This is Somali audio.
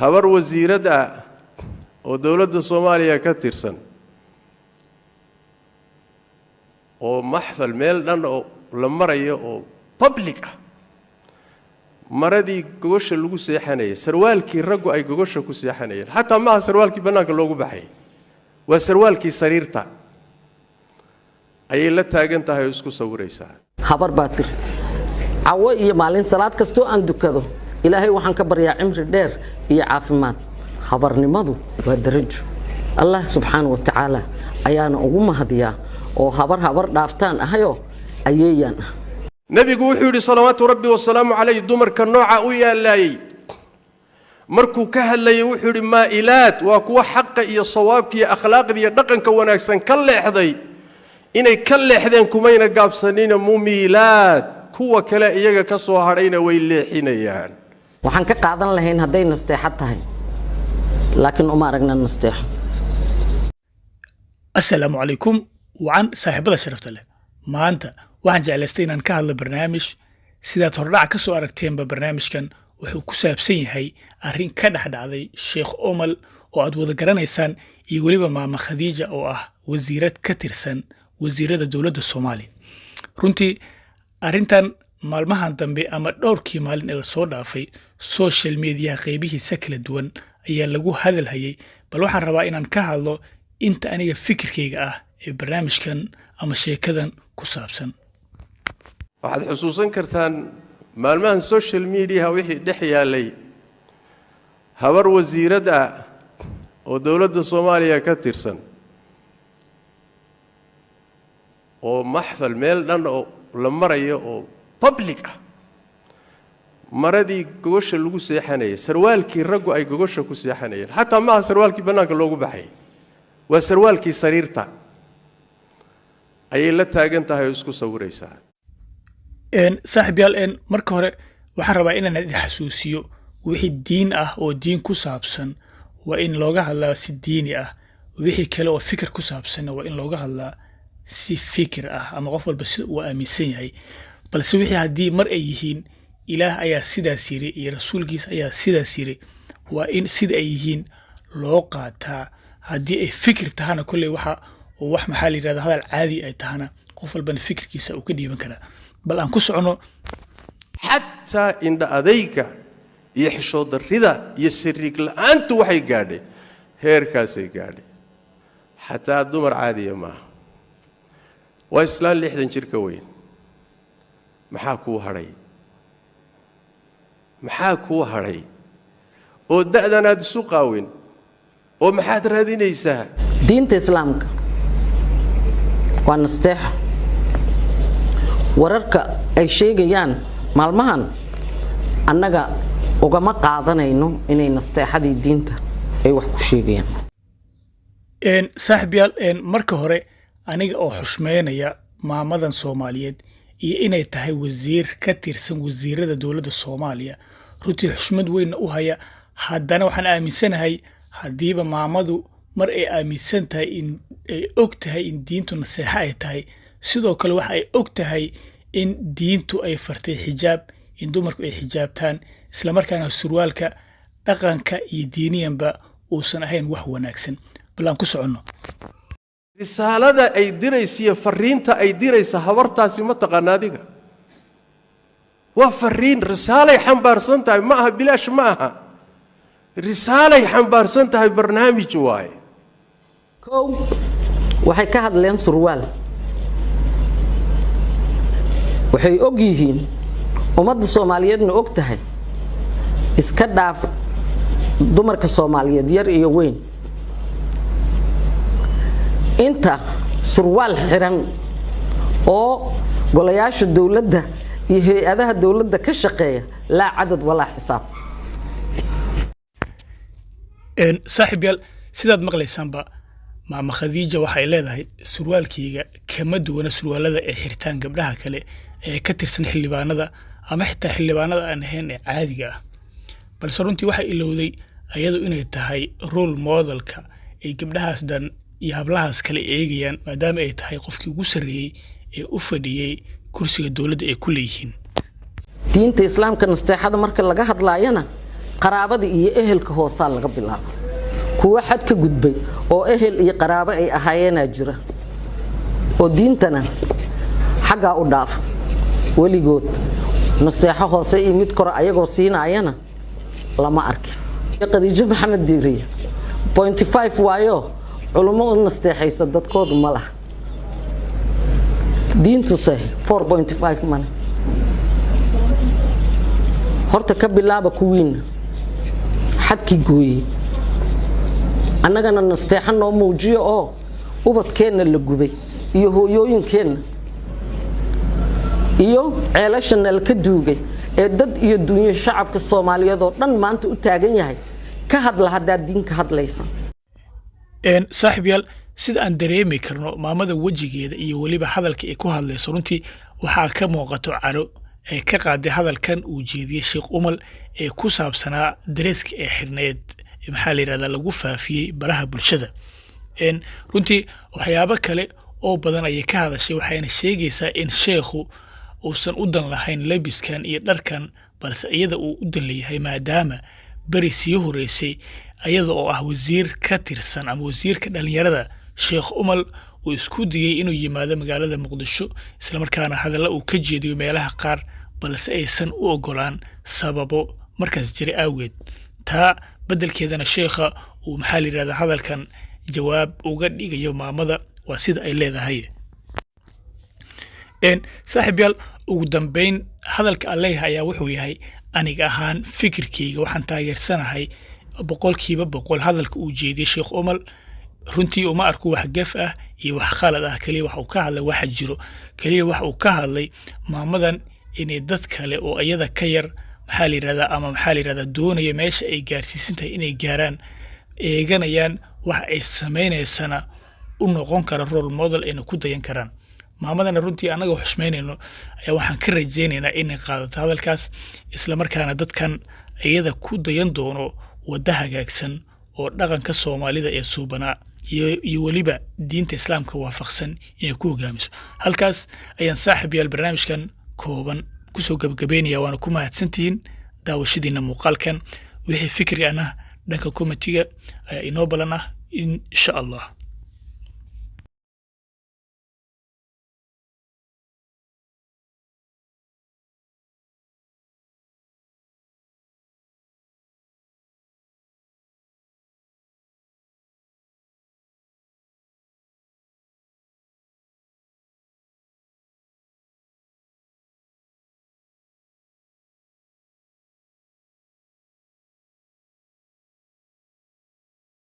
habar wasiirada oo dawladda Soomaaliya ka tirsan oo maxfal meel dhan oo la marayo oo public ah maradii gogosha lagu seexanayay sarwaalkii raggu ay gogosha ku seexanayeen hatta ma sarwaalkii banaanka loogu baxay waa sarwaalkii sariirta ayay la taagan tahay isku sawiraysaa habar baatir awo iyo maalin salaad kasto aan dukado ilaahay waxaan ka baryaa cimri dheer iyo caafimaad habarnimadu waa darajo Allah subhanahu wa ta'ala ayaana ugu mahadiyaa oo habar dhaaftaan ahayo ayeeyaan nabigu wuxuu yiri salawaatu rabbi wa salaamu alayhi dumarka nooca u yaalay markuu ka hadlayay wuxuu yiri maa'ilaat waa kuwa xaq iyo sawaabka iyo akhlaaqda iyo dhaqanka wanaagsan ka leexday inay ka leexdeen kumayna gaabsanina mumilaat kuwa kale iyaga ka soo hadhayna way leexinayaan waxaan ka qaadan lahayn haday nasteexad tahay laakiin uma aragna nasteex assalaamu alaykum waan saaxiibada sharafta leh maanta waxaan jeclaystay inaan ka hadlo barnaamij sidaad hordhac ka soo aragteenba barnaamijkan wuxuu ku saabsan yahay arrin ka dhaxdhacday Sheekh Omal oo aad wada garanaysaan iyo waliba maama Khadiija oo ah wasiirad ka tirsan wasiirada dawladda Soomaaliya runtii arrintan maalmahan dambe ama dhowrkii maalin ee soo dhaafay social media qaybihiisa kala duwan ayaa lagu hadalhayay bal waxaan rabaa inaan ka hadlo inta aniga fikirkayga ah ee barnaamijkan ama sheekadan ku saabsan waxaad xusuusan kartaan maalmahan social media wixii dhex yaalay habar wasiirada oo dawladda Soomaaliya ka tirsan oo maxfal meel dhan oo la marayo oo public ah maradii gogosha lagu seexanayay sarwaalkii raggu ay gogosha ku seexanayeen hatta ma sarwaalkii banaanka loogu baxay waa sarwaalkii sariirta ayay la taagan tahay isku sawiraysaa saaxiibayaal marka hore waxaan rabaa inaan idin xasuusiyo wixii diin ah oo diin ku saabsan waa in looga hadlaa si diini ah wixii kale oo fikir ku saabsan waa in looga hadlaa si fikir ah ama qof walba sida uu aaminsan yahay balse wixii hadii mar ay yihiin ilaah ayaa sidaas yiri iyo rasuulkiisa ayaa sidaas yiri waa in sida ay yihiin loo qaataa hadii ay fikir tahana kulli waxa oo wax maxaa la yiraahdaa hadal caadi ay tahana qof walba fikirkiisa uu ka dhiiban kara bal aan ku socono hatta inda adayga iyo xishood darrida iyo sirrig la'aantu waxay gaadhay heerkaasay gaadhay hatta dumar caadi ma waa islaan 60 jir ka weyn maxaa ku haray oo da'danaad isu qaawin oo maxaad raadinaysaa diinta islaamka waa nasteex wararka ay sheegayaan maalmahan annaga ugama qaadanayno inay nasteexadii diinta ay wax ku sheegayaan saaxiibayaal marka hore aniga oo xushmeynaya maamadan Soomaaliyeed iyo inay tahay wasiir ka tirsan wasiirada dawladda Soomaaliya runtii xushmad weyn u haya haddana waxaan aaminsanahay hadiiba maamadu mar ay aaminsan tahay in ay og tahay in diintu naseexa ay tahay sidoo kale waxa ay og tahay in diintu ay fartay xijaab in dumarku ay xijaabtaan isla markaana surwaalka dhaqanka iyo diiniyanba uusan ahayn wax wanaagsan balan ku socono risaalada ay diraysiyo fariinta ay diraysa habartaasi ma taqaanaadiga waa fariin risaalay xambaarsan tahay ma aha bilaash ma aha risaalay xambaarsan tahay barnaamij waay kow waxay ka hadleen surwaal waxay og yihiin ummadda Soomaaliyeedna og tahay iska dhaaf dumarka Soomaaliyeed yar iyo weyn inta surwaal xiran oo golayaasha dawladda iyo hay'adaha dawladda ka shaqeeya la cadad wala xisaab saaxiibayaal sidaad maqlaysaanba maama Khadiija waxay leedahay surwaalkiiga kama duwana surwaalada ay xirtaan gabdhaha kale ee ka tirsan xildhibaanada ama xitaa xildhibaanada aan ahayn ee caadiga ah balse runtii waxa ilowday ayadu inay tahay role modelka ay gabdhahaas dan iyo hablahaas kale eegayaan maadaama ay tahay qofkii ugu sareeyay ee u fadhiyay kursiga dawladda ay ku leeyihiin diinta islaamka nasteexada marka laga hadlaayana qaraabada iyo ehelka hoosaa laga bilaabo kuwa xad ka gudbay oo ehel iyo qaraabo ay ahaayeenaa jira oo diintana xaggaa u dhaaf weligood naseexo hoose iyo mid kore ayagoo siinaayana lama arkin Khadiija Maxamed Diiriye 0.5 waayo culummo u nasteexaysa dadkoodu ma laha diintu say 4.5 mana horta ka bilaaba kuwiina xadkii gooyey annagana nasteexan noo muujiyo oo ubadkeenna la gubay iyo hooyooyinkeenna iyo ceelashana la ka duugay ee dad iyo dunyo shacabka Soomaaliyeed oo dhan maanta u taagan yahay ka hadla hadaa diin ka hadlaysa saaxiib yaal sida aan dareemi karno maamada wajigeeda iyo waliba hadalka ay ku hadlayso runtii waxaa ka muuqato caro ee ka qaaday hadalkan uu jeediyay Sheekh Umal ee ku saabsanaa dareeska ee xirneed maxaa la yiraahdaa lagu faafiyay baraha bulshada runtii waxyaabo kale oo badan ay ka hadashay waxayna sheegaysaa in sheekhu uusan u dan lahayn labiskan iyo dharkan balse iyada uu u dan leeyahay maadaama bari sii horeysay ayada oo ah wasiir ka tirsan ama wasiirka dhalinyarada Sheekh Umal uu isku diyay inuu yimaado magaalada Muqdisho isla markaana hadalla uu ka jeediyo meelaha qaar balse aysan u ogolaan sababo markaas jiray awgeed taa bedelkeedana sheekha uu maxaa la yiraahdaa hadalkan jawaab uga dhigayo maamada waa sida ay leedahay saaxiib yaal ugu dambeyn hadalka Alle ayaa wuxuu yahay aniga ahaan fikirkeyga waxaan taageersanahay 100% hadalka uu jeediyay Sheekh Umal runtii uma arko wax gaf ah iyo wax khalad ah kaliya wax uu ka hadlay waxa jiro kaliya wax uu ka hadlay maamadan inay dad kale oo ayada ka yar maxaa la yiraahdaa ama maxaa la yiraahdaa doonaya meesha ay gaarsiisantahay inay gaaraan eeganayaan wax ay sameeynaysan u noqon kara role model in ku dayan karaan maamadana runtii anaga xushmeynayno ayaa waxaan ka rajaynaynaa inay qaadato hadalkaas isla markaana dadkan ayada ku dayan doono wada hagaagsan oo dhaqanka Soomaalida ee suubanaa iyo waliba diinta Islaamka waafaqsan inay ku hogaamiso halkaas ayaan saaxiib yaal barnaamijkan kooban ku soo gabagabeynaya waana ku mahadsantihiin daawashadiina muuqaalkan wixii fikri ana dhanka komitiga ayaa inoo balan ah insha Allah